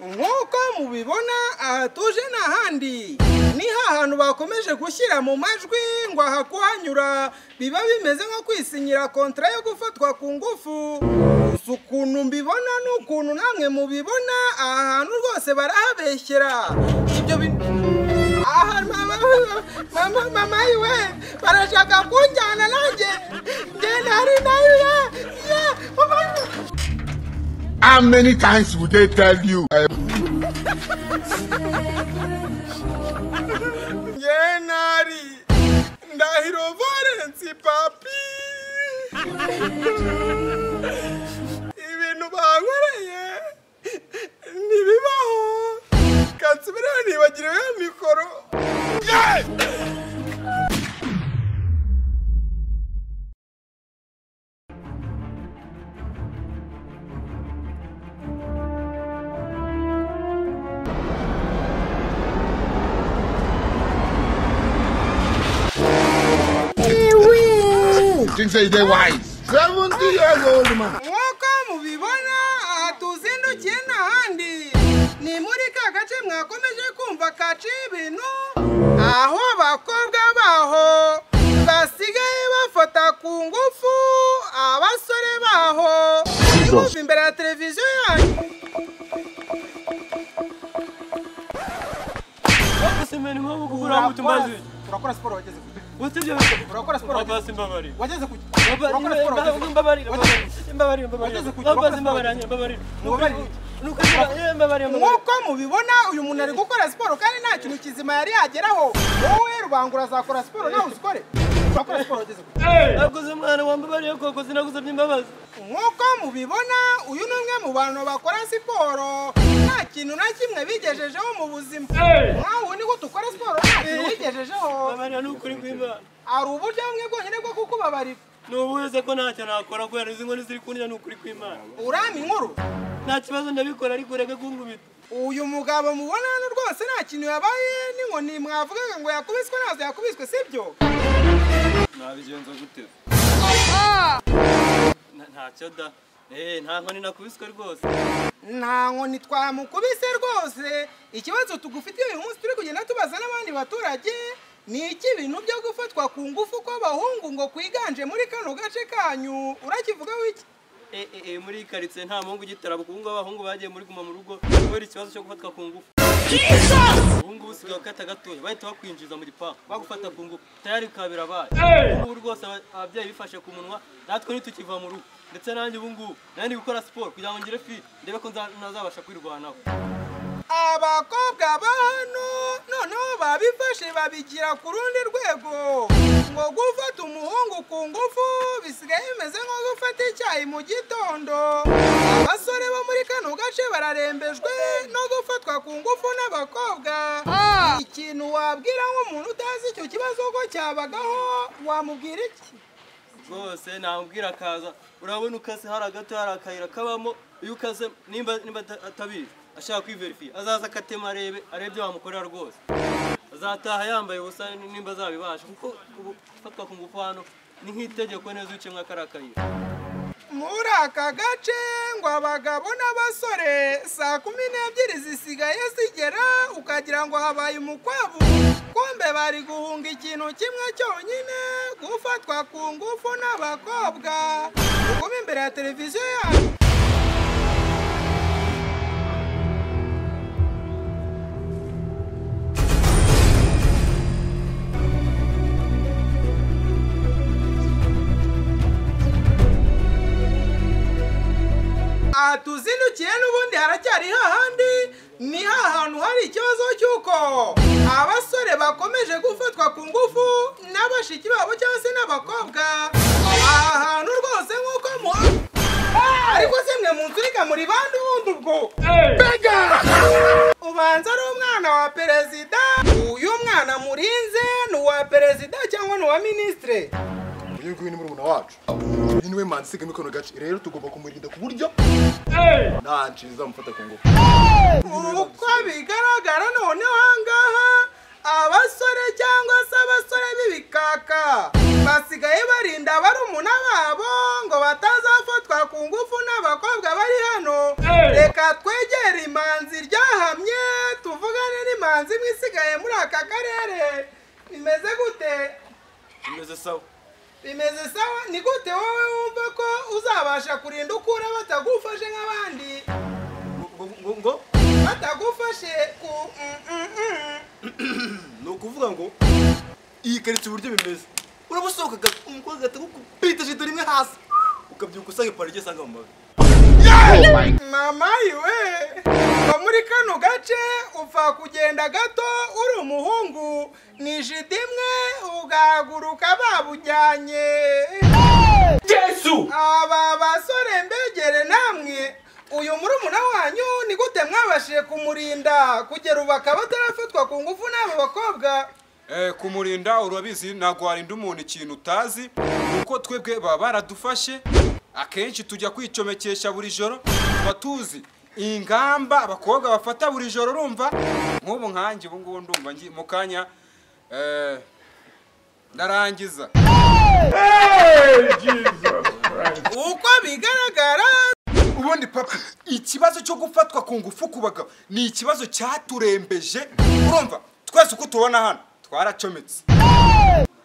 nk'uko mubibona aha tuje n'ahandi ni hahantu bakomeje gushyira mu majwi ngo aha kuhanyura biba bimeze nko kwisinyira kontra yo gufatwa ku ngufu. Gusa ukuntu mbibona n'ukuntu namwe mubibona aha hantu rwose barahabeshyera. Ibyo aha mama iwe barashaka kunjyana nanjye ngenda hari nayo. How many times would they tell you? Yenari Ndahiro Valence papi ibintu bankoreye ntibibaho kansubira nibagire ya mikoro. Things say they wise. 70 years old man. Nk'uko mubibona aha tuzindukiye n'ahandi ni muri ka gace mwakomeje kumva kaci ibintu aho abakobwa baho basigaye bafata ku ngufu abasore baho bumva imbere ya televiziyo yanyu. Urakora siporo wageze ku urakora siporo wageze mbabari wageze ku urakora siporo mbabari nk'uko mubibona uyu muntu ari gukora siporo kandi nta kintu kizima yari yageraho. Wowe Rubangura azakora siporo nawe uzikore. Urakora siporo wageze ku naguze mwana wambabariye koko sinagusabye imbabazi. nk'uko mubibona uyu ni umwe mu bantu bakora siporo nta kintu na kimwe bigejejeho mu buzima. Nkawe niko dukora siporo nta kintu bigejejeho. Babarira n'ukuri kw'Imana. Ari uburyo bumwe bwonyine bwo kukubabarira. Nubuze ko ntacyo nakora kubera izi nkoni ziri kunira n'ukuri kw'Imana. Urama inkuru Nta kibazo ndabikora ariko ureke kunkubita. uyu mugabo mubona hano rwose nta kintu yabaye n'inkoni mwavugaga ngo yakubiswe nazo yakubiswe sibyo? Nabigenza gute? Ntacyo da. Nta nkoni nakubiswe rwose. Nta nkoni twamukubise rwose. Ikibazo tugufitiye uyu munsi turi kugenda tubaza n'abandi baturage ni iki bintu byo gufatwa ku ngufu kw'abahungu ngo kwiganje muri kano gace kanyu urakivuga wiki? Muri karitsiye nta muhungu ugitara bukungu abahungu bagiye muri guma mu rugo kubera ikibazo cyo gufatwa ku ngufu. Ubu usigaye ukata gatoya bahita bakwinjiza mu gipangu bagufata ku ngufu tayari kabira baye. Ubu rwose ababyeyi bifashe ku munwa natwe ntitukiva mu rugo ndetse nanjye ubu ngubu nandi gukora siporo kugira ngo ngire fit ndebe ko nazabasha kwirwanaho. Abakobwa bano noneho babifashe babigira ku rundi rwego ngo gufata umuhungu ku ngufu bisigaye bimeze nko gufata icyayi mu gitondo. Abasore bo muri kano gace bararembejwe no gufatwa ku ngufu n'abakobwa. Ikintu wabwira nk'umuntu utazi icyo kibazo ko cyabagaho wamubwira iki? Rwose namubwira akaza urabona ukase hari agato hari akayira kabamo iyo ukaze nimba atabizi ashaka kwiverifiya azaza akatema arebye wamukorera rwose azataha yambaye ubusa nimba azabibasha kuko ufatwa ku ngufu hano ni nk'itegeko neza uce mwakarakayira. Muri aka gace ngo abagabo n'abasore saa 12 zisigaye zigera ukagira ngo habaye umukwabu kumbe bari guhunga ikintu kimwe cyonyine gufatwa ku ngufu n'abakobwa. Uko imbere ya televiziyo yanyu tuzindukiye n'ubundi haracyari hahandi ni hahantu hari ikibazo cy'uko abasore bakomeje gufatwa ku ngufu n'abashiki babo cyangwa se n'abakobwa. Ahantu rwose nk'uko ariko se mwe munturika muri bandi ubundi ubwo ubanza ari umwana wa perezida. Uyu mwana murinze ni uwa perezida cyangwa ni uwa ministre? Uyu nguyu ni murumuna wacu. Uyu niwe manzi sigama kano gace rero tugomba kumurinda ku buryo nta nshinza mufata ku ngufu. Uko bigaragara noneho ahangaha abasore cyangwa se abasore b'ibikaka basigaye barinda barumuna babo ngo batazafatwa ku ngufu n'abakobwa bari hano. Reka twegere imanzi aka karere bimeze gute? Bimeze sawa. Bimeze sawa. Ni gute wowe wumva ko uzabasha kurinda ukura batagufashe nk'abandi? Ngo Batagufashe ku no kuvuga ngo iyi karitsiye uburyo bimeze. Urabusohoka umukobwa gatagukubita jito rimwe hasi. Ukabyuka usanga parike sanga mu mavi. Mama iwe ba muri kano gace upfa kugenda gato uri umuhungu nijidimwe ugahaguruka babujyanye. Yesu! Aba basore mbegere namwe uyu murumuna wanyu ni gute mwabashije kumurinda kugera ubu akaba atarafatwa ku ngufu n'abo bakobwa? Kumurinda urabizi ntabwo warinda umuntu ikintu utazi kuko twebwe baba baradufashe akenshi tujya kwicomekesha buri joro tuba tuzi ingamba abakobwa bafata buri joro urumva nk'ubu nkanjye ubu ngubu ndumva mu kanya ndarangiza Uko bigaragara ubundi papa ikibazo cyo gufatwa ku ngufu ku bagabo ni ikibazo cyaturembeje urumva twese uko tubona hano twaracometse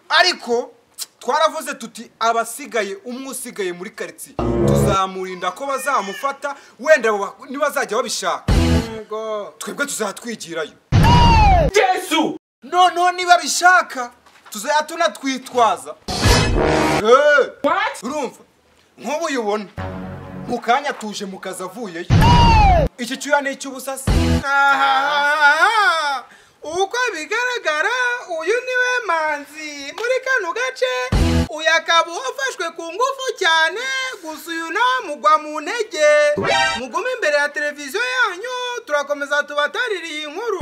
ariko twaravuze tuti abasigaye umwe usigaye muri karitsiye tuzamurinda ko bazamufata wenda nibazajya babishaka twebwe tuzatwigirayo. Yesu! Noneho niba bishaka tuzajya tunatwitwaza. Urumva nk'ubu uyubona mu kanya tuje mu kazi avuyeyo iki cyuya ni icy'ubusasi. Uko bigaragara uyu niwe manzi muri kano gace uyu akaba wafashwe ku ngufu cyane gusa uyu mugwa mu ntege mugume imbere ya televiziyo yanyu turakomeza tubataririye inkuru.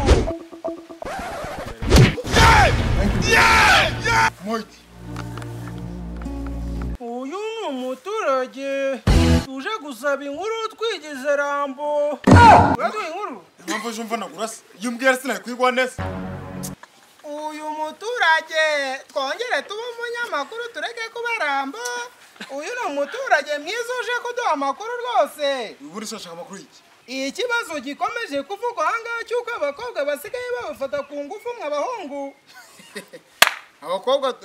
Uyu ni umuturage tuje gusaba inkuru twigize Rambo. Uraduha inkuru? Impamvu jumva nagurase iyo mbwira sinakwigwa neza. Uyu muturage twongere tuba umunyamakuru tureke kuba Rambo. Uyu ni umuturage mwiza uje kuduha amakuru rwose. Ubu rishaka amakuru iki? Ikibazo gikomeje kuvugwa ahangaha cy'uko abakobwa basigaye babafata ku ngufu mw'abahungu. Abakobwa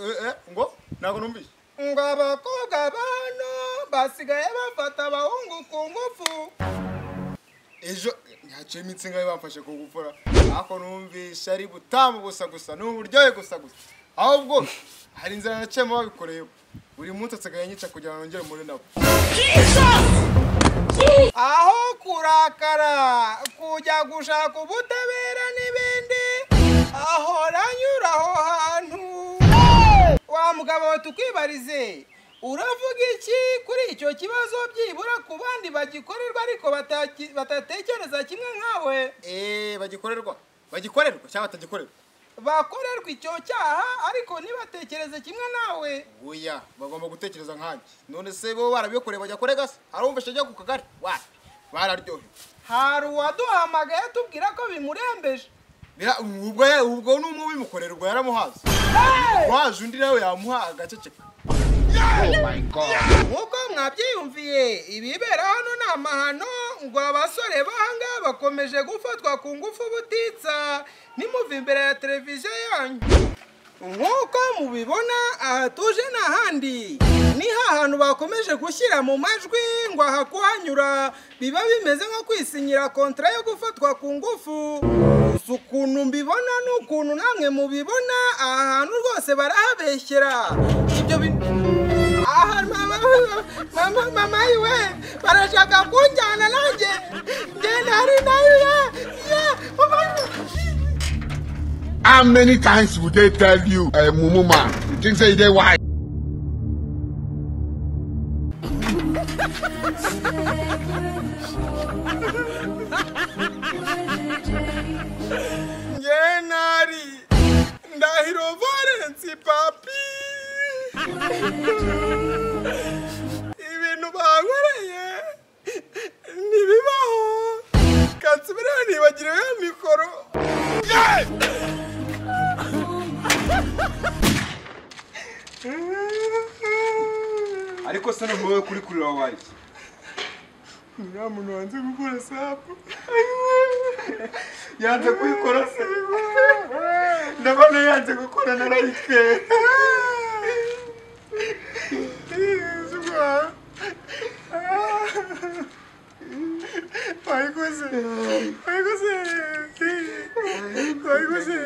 ngo ntago numvise. Ngo abakobwa bano basigaye bafata abahungu ku ngufu. Ejo ntaciye imitsi ngayo bamfashe ku gufura ako numvisha ari butamu gusa n'uburyohe gusa ahubwo hari inzira nacemo babikoreye buri munsi atsegaye nyica kugira ngo ngere muri nabo. Aho kurakara kujya gushaka ubutabera n'ibindi ahora anyura aho hantu. Wa mugabo tukwibarize uravuga iki kuri icyo kibazo byibura ku bandi bagikorerwa ariko batatekereza kimwe nkawe? Bagikorerwa cyangwa batagikorerwa? Bakorerwa icyo cyaha ariko ntibatekereze kimwe nawe. Oya bagomba gutekereza nkanjye. None se bo barabikoreye bajya kurega se? Arumvisha ajya ku kagari bararyohe. Hari uwaduhamagaye tubwira ko bimurembeje. Ubwo n'umwe bimukorerwa yaramuhaze. Waje undi nawe yamuha agaceceka. Nk'uko mwabyiyumviye ibibera hano ni amahano ngo abasore bahanga bakomeje gufatwa ku ngufu butitsa nimuve imbere ya televiziyo yanyu. Nk'uko mubibona aha tuje n'ahandi ni hantu bakomeje gushyira mu majwi ngo aha kuhanyura biba bimeze nko kwisinyira kontra yo gufatwa ku ngufu. Gusa ukuntu mbibona n'ukuntu namwe mubibona aha hantu rwose barahabeshyera. Ibyo mama iwe barashaka kunjyana nanjye nari nayo. How many times would they tell you, Mumu man, you think say they why? Ngenari ndahiro Valence papi. Ibintu bankoreye ntibibaho kansubira nibagiriwe mikoro. ariko se no wowe kuri kurira wabaye Nta muntu wanze gukora sapu. Yanze kuyikora se. ndabona yanze gukora na Like. Wayikoze.